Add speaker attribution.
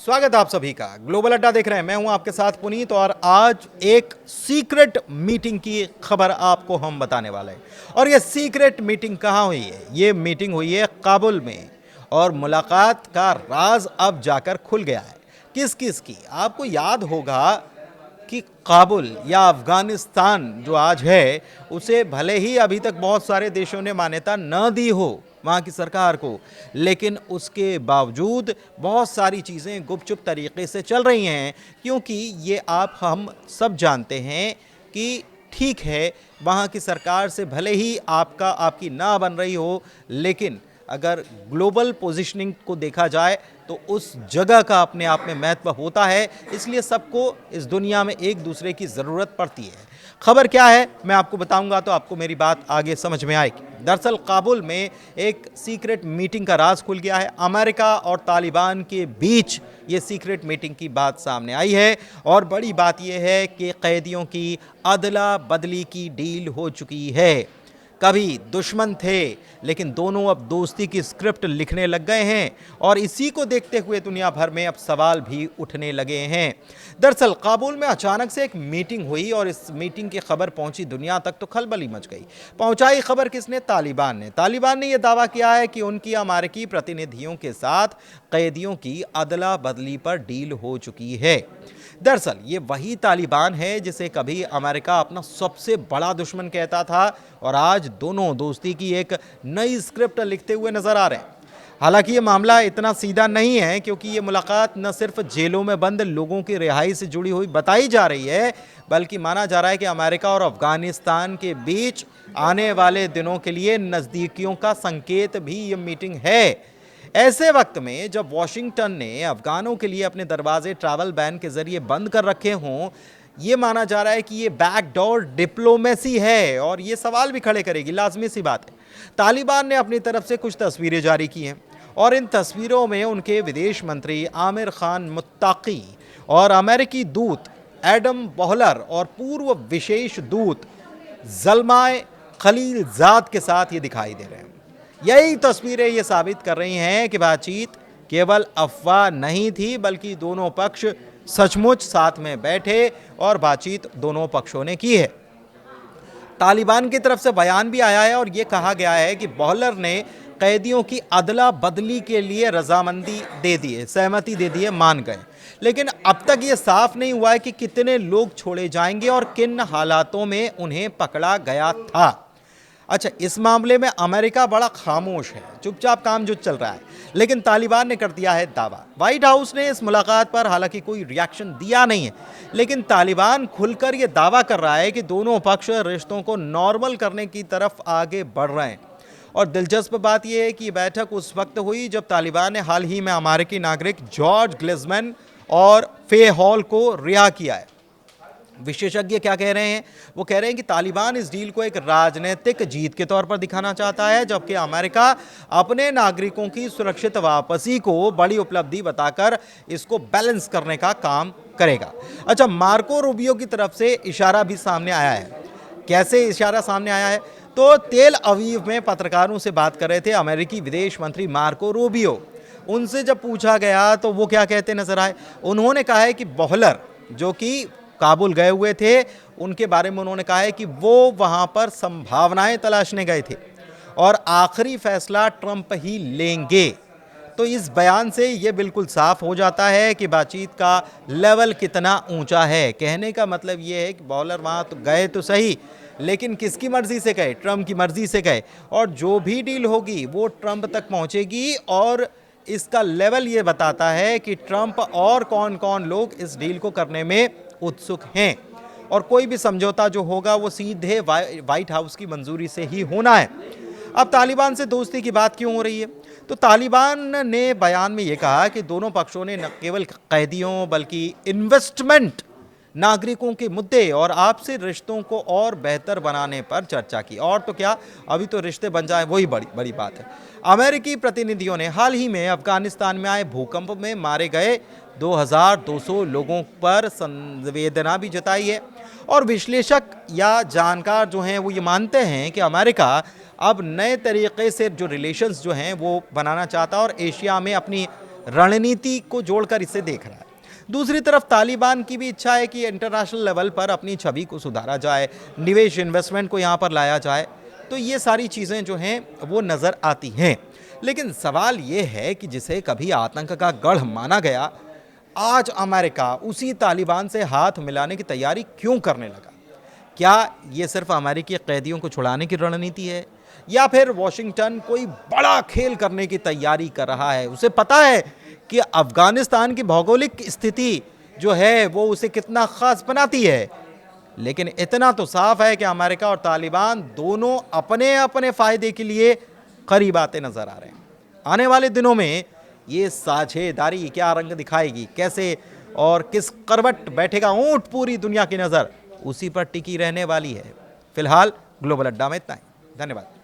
Speaker 1: स्वागत है आप सभी का। ग्लोबल अड्डा देख रहे हैं, मैं हूं आपके साथ पुनीत और आज एक सीक्रेट मीटिंग की खबर आपको हम बताने वाले हैं। और ये सीक्रेट मीटिंग कहाँ हुई है? ये मीटिंग हुई है काबुल में और मुलाकात का राज अब जाकर खुल गया है। किस किस की? आपको याद होगा कि काबुल या अफगानिस्तान जो आज है उसे भले ही अभी तक बहुत सारे देशों ने मान्यता न दी हो वहाँ की सरकार को, लेकिन उसके बावजूद बहुत सारी चीज़ें गुपचुप तरीके से चल रही हैं, क्योंकि ये आप हम सब जानते हैं कि ठीक है, वहाँ की सरकार से भले ही आपकी ना बन रही हो, लेकिन अगर ग्लोबल पोजीशनिंग को देखा जाए तो उस जगह का अपने आप में महत्व होता है। इसलिए सबको इस दुनिया में एक दूसरे की ज़रूरत पड़ती है। खबर क्या है मैं आपको बताऊंगा तो आपको मेरी बात आगे समझ में आएगी। दरअसल काबुल में एक सीक्रेट मीटिंग का राज खुल गया है। अमेरिका और तालिबान के बीच ये सीक्रेट मीटिंग की बात सामने आई है और बड़ी बात यह है कि कैदियों की अदला बदली की डील हो चुकी है। कभी दुश्मन थे, लेकिन दोनों अब दोस्ती की स्क्रिप्ट लिखने लग गए हैं और इसी को देखते हुए दुनिया भर में अब सवाल भी उठने लगे हैं। दरअसल काबुल में अचानक से एक मीटिंग हुई और इस मीटिंग की खबर पहुंची दुनिया तक तो खलबली मच गई। पहुंचाई खबर किसने? तालिबान ने। तालिबान ने यह दावा किया है कि उनकी अमेरिकी प्रतिनिधियों के साथ कैदियों की अदला बदली पर डील हो चुकी है। दरअसल ये वही तालिबान है जिसे कभी अमेरिका अपना सबसे बड़ा दुश्मन कहता था और आज दोनों दोस्ती की एक नई स्क्रिप्ट लिखते हुए नजर आ रहे हैं। हालांकि ये मामला इतना सीधा नहीं है, क्योंकि ये मुलाकात न सिर्फ जेलों में बंद लोगों की रिहाई से जुड़ी हुई बताई जा रही है, बल्कि माना जा रहा है कि अमेरिका और अफगानिस्तान के बीच आने वाले दिनों के लिए नज़दीकियों का संकेत भी ये मीटिंग है। ऐसे वक्त में जब वॉशिंगटन ने अफगानों के लिए अपने दरवाजे ट्रैवल बैन के जरिए बंद कर रखे हों, ये माना जा रहा है कि ये बैकडोर डिप्लोमेसी है और ये सवाल भी खड़े करेगी, लाजमी सी बात है। तालिबान ने अपनी तरफ से कुछ तस्वीरें जारी की हैं और इन तस्वीरों में उनके विदेश मंत्री आमिर खान मुत्ताकी और अमेरिकी दूत एडम बोहलर और पूर्व विशेष दूत जल्माए खलीलजाद के साथ ये दिखाई दे रहे हैं। यही तस्वीरें ये साबित कर रही हैं कि बातचीत केवल अफवाह नहीं थी, बल्कि दोनों पक्ष सचमुच साथ में बैठे और बातचीत दोनों पक्षों ने की है। तालिबान की तरफ से बयान भी आया है और ये कहा गया है कि बोहलर ने कैदियों की अदला बदली के लिए रजामंदी दे दी है, सहमति दे दी है, मान गए। लेकिन अब तक ये साफ नहीं हुआ है कि कितने लोग छोड़े जाएंगे और किन हालातों में उन्हें पकड़ा गया था। अच्छा, इस मामले में अमेरिका बड़ा खामोश है, चुपचाप काम जो चल रहा है, लेकिन तालिबान ने कर दिया है दावा। व्हाइट हाउस ने इस मुलाकात पर हालांकि कोई रिएक्शन दिया नहीं है, लेकिन तालिबान खुलकर यह दावा कर रहा है कि दोनों पक्ष रिश्तों को नॉर्मल करने की तरफ आगे बढ़ रहे हैं। और दिलचस्प बात यह है कि ये बैठक उस वक्त हुई जब तालिबान ने हाल ही में अमेरिकी नागरिक जॉर्ज ग्लिजमैन और फे हॉल को रिहा किया है। विशेषज्ञ क्या कह रहे हैं? वो कह रहे हैं कि तालिबान इस डील को एक राजनीतिक जीत के तौर पर दिखाना चाहता है, जबकि अमेरिका अपने नागरिकों की सुरक्षित वापसी को बड़ी उपलब्धि बताकर इसको बैलेंस करने का काम करेगा। अच्छा, मार्को रूबियो की तरफ से इशारा भी सामने आया है। कैसे इशारा सामने आया है? तो तेल अवीव में पत्रकारों से बात कर रहे थे अमेरिकी विदेश मंत्री मार्को रूबियो। उनसे जब पूछा गया तो वो क्या कहते नजर आए? उन्होंने कहा है कि बोहलर जो कि काबुल गए हुए थे, उनके बारे में उन्होंने कहा है कि वो वहां पर संभावनाएं तलाशने गए थे और आखिरी फैसला ट्रंप ही लेंगे। तो इस बयान से ये बिल्कुल साफ हो जाता है कि बातचीत का लेवल कितना ऊंचा है। कहने का मतलब ये है कि बॉलर वहां तो गए तो सही, लेकिन किसकी मर्जी से गए? ट्रंप की मर्जी से गए, और जो भी डील होगी वो ट्रंप तक पहुंचेगी। और इसका लेवल ये बताता है कि ट्रंप और कौन कौन लोग इस डील को करने में उत्सुक हैं, और कोई भी समझौता जो होगा वो सीधे व्हाइट हाउस की मंजूरी से ही होना है। अब तालिबान से दोस्ती की बात क्यों हो रही है? तो तालिबान ने बयान में ये कहा कि दोनों पक्षों ने न केवल कैदियों बल्कि इन्वेस्टमेंट, नागरिकों के मुद्दे और आपसी रिश्तों को और बेहतर बनाने पर चर्चा की। और तो क्या, अभी तो रिश्ते बन जाए वही बड़ी बड़ी बात है। अमेरिकी प्रतिनिधियों ने हाल ही में अफगानिस्तान में आए भूकंप में मारे गए 2200 लोगों पर संवेदना भी जताई है। और विश्लेषक या जानकार जो हैं वो ये मानते हैं कि अमेरिका अब नए तरीके से जो रिलेशंस जो हैं वो बनाना चाहता है और एशिया में अपनी रणनीति को जोड़कर इसे देख रहा है। दूसरी तरफ तालिबान की भी इच्छा है कि इंटरनेशनल लेवल पर अपनी छवि को सुधारा जाए, निवेश इन्वेस्टमेंट को यहाँ पर लाया जाए। तो ये सारी चीज़ें जो हैं वो नज़र आती हैं। लेकिन सवाल ये है कि जिसे कभी आतंक का गढ़ माना गया, आज अमेरिका उसी तालिबान से हाथ मिलाने की तैयारी क्यों करने लगा? क्या ये सिर्फ अमेरिकी कैदियों को छुड़ाने की रणनीति है, या फिर वॉशिंगटन कोई बड़ा खेल करने की तैयारी कर रहा है? उसे पता है कि अफगानिस्तान की भौगोलिक स्थिति जो है वो उसे कितना खास बनाती है। लेकिन इतना तो साफ है कि अमेरिका और तालिबान दोनों अपने अपने फायदे के लिए करीब आते नजर आ रहे हैं। आने वाले दिनों में ये साझेदारी क्या रंग दिखाएगी, कैसे और किस करवट बैठेगा ऊंट, पूरी दुनिया की नज़र उसी पर टिकी रहने वाली है। फिलहाल ग्लोबल अड्डा में इतना ही। धन्यवाद।